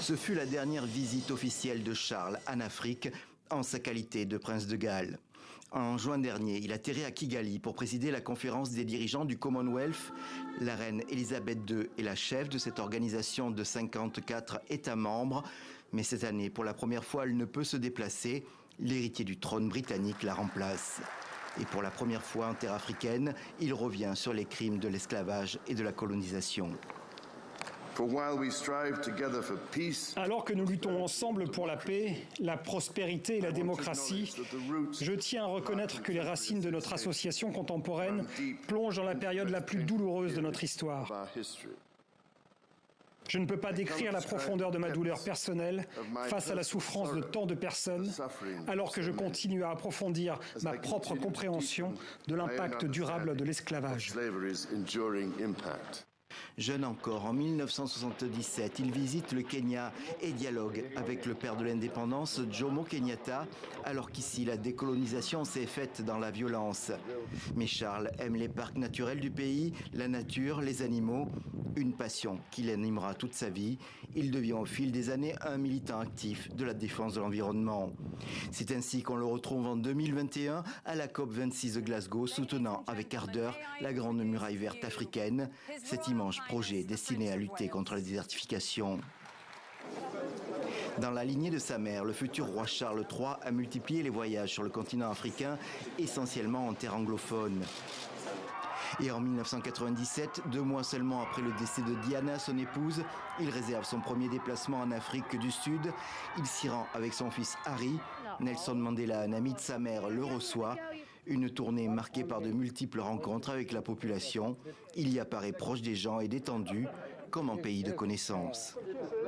Ce fut la dernière visite officielle de Charles en Afrique en sa qualité de prince de Galles. En juin dernier, il atterrit à Kigali pour présider la conférence des dirigeants du Commonwealth. La reine Elisabeth II est la chef de cette organisation de 54 États membres. Mais cette année, pour la première fois, elle ne peut se déplacer. L'héritier du trône britannique la remplace. Et pour la première fois en terre africaine, il revient sur les crimes de l'esclavage et de la colonisation. Alors que nous luttons ensemble pour la paix, la prospérité et la démocratie, je tiens à reconnaître que les racines de notre association contemporaine plongent dans la période la plus douloureuse de notre histoire. Je ne peux pas décrire la profondeur de ma douleur personnelle face à la souffrance de tant de personnes, alors que je continue à approfondir ma propre compréhension de l'impact durable de l'esclavage. Jeune encore, en 1977, il visite le Kenya et dialogue avec le père de l'indépendance, Jomo Kenyatta, alors qu'ici, la décolonisation s'est faite dans la violence. Mais Charles aime les parcs naturels du pays, la nature, les animaux, une passion qui l'animera toute sa vie. Il devient au fil des années un militant actif de la défense de l'environnement. C'est ainsi qu'on le retrouve en 2021 à la COP26 de Glasgow, soutenant avec ardeur la Grande Muraille Verte africaine, cet immense projet destiné à lutter contre la désertification. Dans la lignée de sa mère, le futur roi Charles III a multiplié les voyages sur le continent africain, essentiellement en terre anglophone. Et en 1997, 2 mois seulement après le décès de Diana, son épouse, il réserve son premier déplacement en Afrique du Sud. Il s'y rend avec son fils Harry. Nelson Mandela, un ami de sa mère, le reçoit. Une tournée marquée par de multiples rencontres avec la population. Il y apparaît proche des gens et détendu, comme en pays de connaissance.